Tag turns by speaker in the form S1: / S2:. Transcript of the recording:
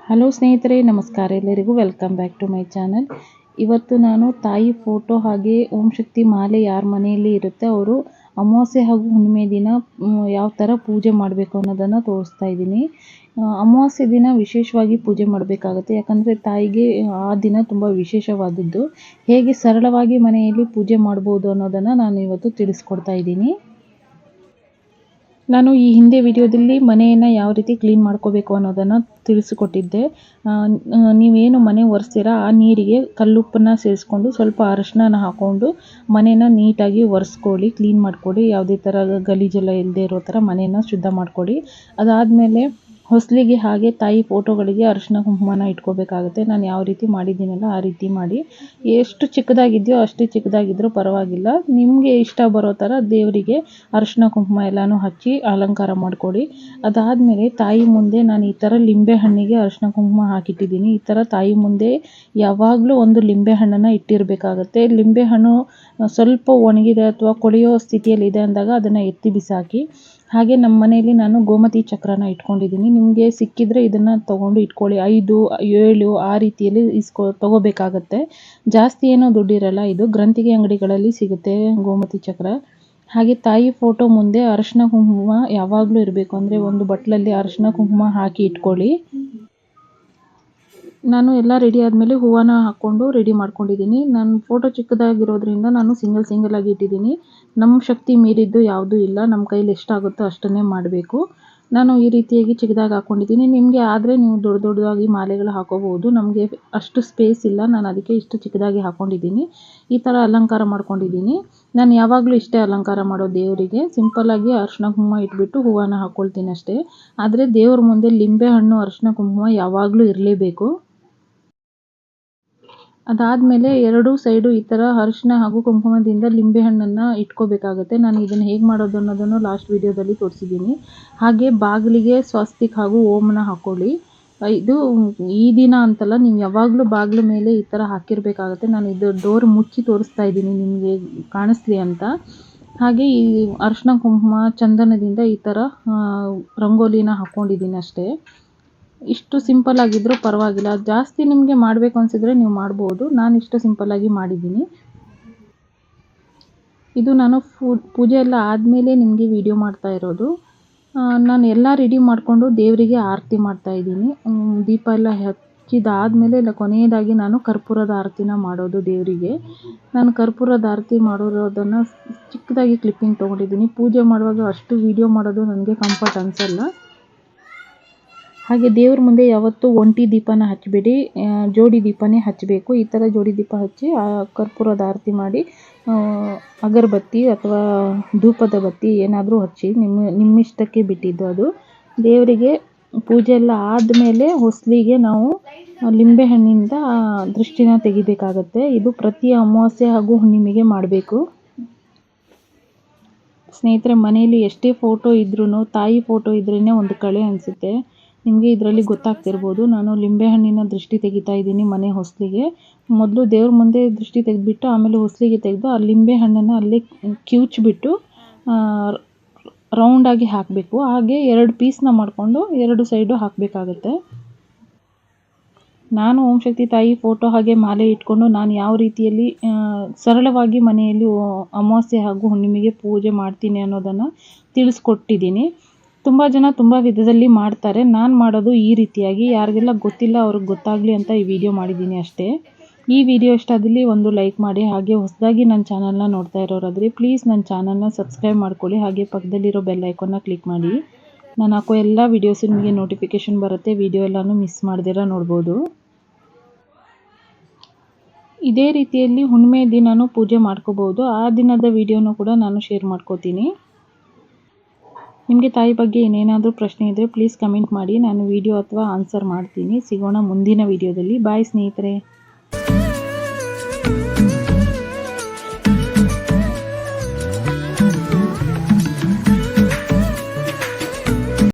S1: Hello ಸ್ನೇಹಿತರೆ, ನಮಸ್ಕಾರ. ಎಲ್ಲರಿಗೂ welcome back to my channel. ಇವತ್ತು ನಾನು ತಾಯಿ ಫೋಟೋ ಹಾಗೆ ಓಂ ಶಕ್ತಿ ಮಾಲೆ ಯಾರ ಮನೆಯಲ್ಲಿ ಇರುತ್ತೆ ಅವರು ಅಮಾವಾಸ್ಯೆ ಹಾಗೂ ಹುಣ್ಣಿಮೆ ದಿನ ಯಾವ ಥರ ಪೂಜೆ ಮಾಡಬೇಕು ಅನ್ನೋದನ್ನು ತೋರಿಸ್ತಾ ಇದ್ದೀನಿ. ಅಮಾವಾಸ್ಯೆ ದಿನ ವಿಶೇಷವಾಗಿ ಪೂಜೆ ಮಾಡಬೇಕಾಗುತ್ತೆ, ಯಾಕಂದರೆ ತಾಯಿಗೆ ಆ ದಿನ ತುಂಬ ವಿಶೇಷವಾದದ್ದು. ಹೇಗೆ ಸರಳವಾಗಿ ಮನೆಯಲ್ಲಿ ಪೂಜೆ ಮಾಡ್ಬೋದು ಅನ್ನೋದನ್ನು ನಾನು ಇವತ್ತು ತಿಳಿಸ್ಕೊಡ್ತಾ ಇದ್ದೀನಿ. ನಾನು ಈ ಹಿಂದೆ ವಿಡಿಯೋದಲ್ಲಿ ಮನೆಯನ್ನು ಯಾವ ರೀತಿ ಕ್ಲೀನ್ ಮಾಡ್ಕೋಬೇಕು ಅನ್ನೋದನ್ನು ತಿಳಿಸಿಕೊಟ್ಟಿದ್ದೆ. ನೀವೇನು ಮನೆ ಒರೆಸ್ತೀರಾ ಆ ನೀರಿಗೆ ಕಲ್ಲುಪ್ಪನ್ನು ಸೇರಿಸ್ಕೊಂಡು ಸ್ವಲ್ಪ ಅರಶಿನ ಹಾಕ್ಕೊಂಡು ಮನೇನ ನೀಟಾಗಿ ಒರೆಸ್ಕೊಳ್ಳಿ, ಕ್ಲೀನ್ ಮಾಡ್ಕೊಳ್ಳಿ. ಯಾವುದೇ ಥರ ಗಲೀಜೆಲ್ಲ ಇಲ್ಲದೆ ಇರೋ ಥರ ಮನೇನ ಶುದ್ಧ ಮಾಡ್ಕೊಳ್ಳಿ. ಅದಾದಮೇಲೆ ಹೊಸಲಿಗೆ ಹಾಗೆ ತಾಯಿ ಫೋಟೋಗಳಿಗೆ ಅರಿಶಿನ ಕುಂಕುಮನ ಇಟ್ಕೋಬೇಕಾಗುತ್ತೆ. ನಾನು ಯಾವ ರೀತಿ ಮಾಡಿದ್ದೀನಲ್ಲ ಆ ರೀತಿ ಮಾಡಿ. ಎಷ್ಟು ಚಿಕ್ಕದಾಗಿದೆಯೋ ಅಷ್ಟೇ ಚಿಕ್ಕದಾಗಿದ್ದರೂ ಪರವಾಗಿಲ್ಲ, ನಿಮಗೆ ಇಷ್ಟ ಬರೋ ಥರ ದೇವರಿಗೆ ಅರಿಶಿನ ಕುಂಕುಮ ಎಲ್ಲನೂ ಹಚ್ಚಿ ಅಲಂಕಾರ ಮಾಡಿಕೊಡಿ. ಅದಾದಮೇಲೆ ತಾಯಿ ಮುಂದೆ ನಾನು ಈ ಥರ ಲಿಂಬೆ ಹಣ್ಣಿಗೆ ಅರಿಶಿನ ಕುಂಕುಮ ಹಾಕಿಟ್ಟಿದ್ದೀನಿ. ಈ ಥರ ತಾಯಿ ಮುಂದೆ ಯಾವಾಗಲೂ ಒಂದು ಲಿಂಬೆ ಹಣ್ಣನ್ನು ಇಟ್ಟಿರಬೇಕಾಗತ್ತೆ. ಲಿಂಬೆ ಹಣ್ಣು ಸ್ವಲ್ಪ ಒಣಗಿದೆ ಅಥವಾ ಕೊಳೆಯೋ ಸ್ಥಿತಿಯಲ್ಲಿದೆ ಅಂದಾಗ ಅದನ್ನು ಎತ್ತಿ ಬಿಸಾಕಿ. ಹಾಗೆ ನಮ್ಮ ಮನೆಯಲ್ಲಿ ನಾನು ಗೋಮತಿ ಚಕ್ರನ ಇಟ್ಕೊಂಡಿದ್ದೀನಿ. ನಿಮಗೆ ಸಿಕ್ಕಿದರೆ ಇದನ್ನು ತೊಗೊಂಡು ಇಟ್ಕೊಳ್ಳಿ. 5, 7 ಆ ರೀತಿಯಲ್ಲಿ ತೊಗೋಬೇಕಾಗತ್ತೆ. ಜಾಸ್ತಿ ಏನೋ ದುಡ್ಡಿರಲ್ಲ. ಇದು ಗ್ರಂಥಿಗೆ ಅಂಗಡಿಗಳಲ್ಲಿ ಸಿಗುತ್ತೆ ಗೋಮತಿ ಚಕ್ರ. ಹಾಗೆ ತಾಯಿ ಫೋಟೋ ಮುಂದೆ ಅರಿಶಿನ ಕುಂಕುಮ ಯಾವಾಗಲೂ ಇರಬೇಕು. ಅಂದರೆ ಒಂದು ಬಟ್ಲಲ್ಲಿ ಅರಿಶಿನ ಕುಂಕುಮ ಹಾಕಿ ಇಟ್ಕೊಳ್ಳಿ. ನಾನು ಎಲ್ಲ ರೆಡಿ ಆದಮೇಲೆ ಹೂವನ್ನ ಹಾಕ್ಕೊಂಡು ರೆಡಿ ಮಾಡ್ಕೊಂಡಿದ್ದೀನಿ. ನನ್ನ ಫೋಟೋ ಚಿಕ್ಕದಾಗಿರೋದ್ರಿಂದ ನಾನು ಸಿಂಗಲ್ ಆಗಿ ಇಟ್ಟಿದ್ದೀನಿ. ನಮ್ಮ ಶಕ್ತಿ ಮೀರಿದ್ದು ಯಾವುದೂ ಇಲ್ಲ. ನಮ್ಮ ಕೈಲಿ ಎಷ್ಟಾಗುತ್ತೋ ಅಷ್ಟನ್ನೇ ಮಾಡಬೇಕು. ನಾನು ಈ ರೀತಿಯಾಗಿ ಚಿಕ್ಕದಾಗಿ ಹಾಕ್ಕೊಂಡಿದ್ದೀನಿ. ನಿಮಗೆ ಆದರೆ ನೀವು ದೊಡ್ಡದಾಗಿ ಮಾಲೆಗಳು ಹಾಕೋಬಹುದು. ನಮಗೆ ಅಷ್ಟು ಸ್ಪೇಸ್ ಇಲ್ಲ, ನಾನು ಅದಕ್ಕೆ ಇಷ್ಟು ಚಿಕ್ಕದಾಗಿ ಹಾಕ್ಕೊಂಡಿದ್ದೀನಿ. ಈ ಥರ ಅಲಂಕಾರ ಮಾಡ್ಕೊಂಡಿದ್ದೀನಿ. ನಾನು ಯಾವಾಗಲೂ ಇಷ್ಟೇ ಅಲಂಕಾರ ಮಾಡೋದು ದೇವರಿಗೆ. ಸಿಂಪಲ್ಲಾಗಿ ಅರಿಶಿನ ಕುಂಕುಮ ಇಟ್ಬಿಟ್ಟು ಹೂವನ್ನ ಹಾಕ್ಕೊಳ್ತೀನಿ ಅಷ್ಟೇ. ಆದರೆ ದೇವ್ರ ಮುಂದೆ ಲಿಂಬೆ ಹಣ್ಣು ಅರಿಶಿನ ಕುಂಕುಮ ಯಾವಾಗಲೂ ಇರಲೇಬೇಕು. ಅದಾದಮೇಲೆ ಎರಡೂ ಸೈಡು ಈ ಥರ ಅರಿಶಿನ ಹಾಗೂ ಕುಂಕುಮದಿಂದ ಲಿಂಬೆ ಹಣ್ಣನ್ನು ಇಟ್ಕೋಬೇಕಾಗುತ್ತೆ. ನಾನು ಇದನ್ನು ಹೇಗೆ ಮಾಡೋದು ಅನ್ನೋದನ್ನು ಲಾಸ್ಟ್ ವಿಡಿಯೋದಲ್ಲಿ ತೋರಿಸಿದ್ದೀನಿ. ಹಾಗೆ ಬಾಗಿಲಿಗೆ ಸ್ವಸ್ತಿಕ್ ಹಾಗೂ ಓಂನ ಹಾಕ್ಕೊಳ್ಳಿ. ಇದು ಈ ದಿನ ಅಂತಲ್ಲ, ನೀವು ಯಾವಾಗಲೂ ಬಾಗಿಲ ಮೇಲೆ ಈ ಥರ ಹಾಕಿರಬೇಕಾಗತ್ತೆ. ನಾನು ಇದು ಡೋರ್ ಮುಚ್ಚಿ ತೋರಿಸ್ತಾ ಇದ್ದೀನಿ ನಿಮಗೆ ಕಾಣಿಸ್ಲಿ ಅಂತ. ಹಾಗೆ ಈ ಅರಿಶಿನ ಕುಂಕುಮ ಚಂದನದಿಂದ ಈ ಥರ ರಂಗೋಲಿನ ಹಾಕ್ಕೊಂಡಿದ್ದೀನಿ ಅಷ್ಟೇ. ಇಷ್ಟು ಸಿಂಪಲ್ ಆಗಿದ್ದರೂ ಪರವಾಗಿಲ್ಲ. ಜಾಸ್ತಿ ನಿಮಗೆ ಮಾಡಬೇಕು ಅನಿಸಿದರೆ ನೀವು ಮಾಡ್ಬೋದು. ನಾನು ಇಷ್ಟು ಸಿಂಪಲ್ಲಾಗಿ ಮಾಡಿದ್ದೀನಿ. ಇದು ನಾನು ಪೂಜೆ ಎಲ್ಲ ಆದಮೇಲೆ ನಿಮಗೆ ವಿಡಿಯೋ ಮಾಡ್ತಾ ಇರೋದು. ನಾನು ಎಲ್ಲ ರೆಡಿ ಮಾಡಿಕೊಂಡು ದೇವರಿಗೆ ಆರತಿ ಮಾಡ್ತಾಯಿದ್ದೀನಿ. ದೀಪ ಎಲ್ಲ ಹಚ್ಚಿದಾದಮೇಲೆ ಇಲ್ಲ ಕೊನೆಯದಾಗಿ ನಾನು ಕರ್ಪೂರದ ಆರತಿನ ಮಾಡೋದು ದೇವರಿಗೆ. ನಾನು ಕರ್ಪೂರದ ಆರತಿ ಮಾಡೋದನ್ನು ಚಿಕ್ಕದಾಗಿ ಕ್ಲಿಪ್ಪಿಂಗ್ ತೊಗೊಂಡಿದ್ದೀನಿ. ಪೂಜೆ ಮಾಡುವಾಗ ಅಷ್ಟು ವಿಡಿಯೋ ಮಾಡೋದು ನನಗೆ ಕಂಫರ್ಟ್ ಅನಿಸಲ್ಲ. ಹಾಗೆ ದೇವ್ರ ಮುಂದೆ ಯಾವತ್ತೂ ಒಂಟಿ ದೀಪನ ಹಚ್ಚಬೇಡಿ, ಜೋಡಿ ದೀಪನೇ ಹಚ್ಚಬೇಕು. ಈ ಥರ ಜೋಡಿ ದೀಪ ಹಚ್ಚಿ ಕರ್ಪೂರದ ಆರತಿ ಮಾಡಿ ಅಗರಬತ್ತಿ ಅಥವಾ ಧೂಪದ ಬತ್ತಿ ಏನಾದರೂ ಹಚ್ಚಿ ನಿಮ್ಮಿಷ್ಟಕ್ಕೆ ಬಿಟ್ಟಿದ್ದು ಅದು. ದೇವರಿಗೆ ಪೂಜೆ ಎಲ್ಲ ಆದಮೇಲೆ ಹೊಸಲಿಗೆ ನಾವು ಲಿಂಬೆಹಣ್ಣಿಂದ ದೃಷ್ಟಿನ ತೆಗಿಬೇಕಾಗತ್ತೆ. ಇದು ಪ್ರತಿ ಅಮಾವಾಸ್ಯೆ ಹಾಗೂ ಹುಣ್ಣಿಮೆಗೆ ಮಾಡಬೇಕು. ಸ್ನೇಹಿತರೆ, ಮನೆಯಲ್ಲಿ ಎಷ್ಟೇ ಫೋಟೋ ಇದ್ರೂ ತಾಯಿ ಫೋಟೋ ಇದ್ರೇ ಒಂದು ಕಳೆ ಅನಿಸುತ್ತೆ. ನಿಮಗೆ ಇದರಲ್ಲಿ ಗೊತ್ತಾಗ್ತಿರ್ಬೋದು. ನಾನು ಲಿಂಬೆಹಣ್ಣಿನ ದೃಷ್ಟಿ ತೆಗಿತಾ ಇದ್ದೀನಿ ಮನೆ ಹೊಸಲಿಗೆ. ಮೊದಲು ದೇವ್ರ ಮುಂದೆ ದೃಷ್ಟಿ ತೆಗೆದ್ಬಿಟ್ಟು ಆಮೇಲೆ ಹೊಸಲಿಗೆ ತೆಗೆದು ಆ ಲಿಂಬೆಹಣ್ಣನ್ನು ಅಲ್ಲೇ ಕಿವುಚ್ಬಿಟ್ಟು ರೌಂಡಾಗಿ ಹಾಕಬೇಕು. ಹಾಗೆ 2 ಪೀಸ್ನ ಮಾಡಿಕೊಂಡು 2 ಸೈಡು ಹಾಕಬೇಕಾಗತ್ತೆ. ನಾನು ಓಂ ಶಕ್ತಿ ತಾಯಿ ಫೋಟೋ ಹಾಗೆ ಮಾಲೆ ಇಟ್ಕೊಂಡು ನಾನು ಯಾವ ರೀತಿಯಲ್ಲಿ ಸರಳವಾಗಿ ಮನೆಯಲ್ಲಿ ಅಮಾವಾಸ್ಯೆ ಹಾಗೂ ಹುಣ್ಣಿಮೆಗೆ ಪೂಜೆ ಮಾಡ್ತೀನಿ ಅನ್ನೋದನ್ನು ತಿಳಿಸ್ಕೊಟ್ಟಿದ್ದೀನಿ. ತುಂಬ ಜನ ತುಂಬ ವಿಧದಲ್ಲಿ ಮಾಡ್ತಾರೆ. ನಾನು ಮಾಡೋದು ಈ ರೀತಿಯಾಗಿ. ಯಾರಿಗೆಲ್ಲ ಗೊತ್ತಿಲ್ಲ ಅವ್ರಿಗೆ ಗೊತ್ತಾಗಲಿ ಅಂತ ಈ ವಿಡಿಯೋ ಮಾಡಿದ್ದೀನಿ ಅಷ್ಟೇ. ಈ ವಿಡಿಯೋ ಇಷ್ಟ ಆದಲ್ಲಿ ಒಂದು ಲೈಕ್ ಮಾಡಿ. ಹಾಗೆ ಹೊಸದಾಗಿ ನನ್ನ ಚಾನಲ್ನ ನೋಡ್ತಾ ಇರೋರಾದರೆ ಪ್ಲೀಸ್ ನನ್ನ ಚಾನಲ್ನ ಸಬ್ಸ್ಕ್ರೈಬ್ ಮಾಡ್ಕೊಳ್ಳಿ. ಹಾಗೆ ಪಕ್ಕದಲ್ಲಿರೋ ಬೆಲ್ ಐಕಾನ್ನ ಕ್ಲಿಕ್ ಮಾಡಿ. ನಾನು ಹಾಕೋ ಎಲ್ಲ ವೀಡಿಯೋಸು ನಿಮಗೆ ನೋಟಿಫಿಕೇಷನ್ ಬರುತ್ತೆ. ವಿಡಿಯೋ ಎಲ್ಲನೂ ಮಿಸ್ ಮಾಡ್ದಿರ ನೋಡ್ಬೋದು. ಇದೇ ರೀತಿಯಲ್ಲಿ ಹುಣ್ಣಿಮೆ ದಿನವೂ ಪೂಜೆ ಮಾಡ್ಕೋಬೋದು. ಆ ದಿನದ ವಿಡಿಯೋನೂ ಕೂಡ ನಾನು ಶೇರ್ ಮಾಡ್ಕೋತೀನಿ. ನಿಮಗೆ ತಾಯಿ ಬಗ್ಗೆ ಏನೇನಾದರೂ ಪ್ರಶ್ನೆ ಇದ್ದರೆ ಪ್ಲೀಸ್ ಕಮೆಂಟ್ ಮಾಡಿ. ನಾನು ವಿಡಿಯೋ ಅಥವಾ ಆನ್ಸರ್ ಮಾಡ್ತೀನಿ. ಸಿಗೋಣ ಮುಂದಿನ ವಿಡಿಯೋದಲ್ಲಿ. ಬಾಯ್ ಸ್ನೇಹಿತರೆ.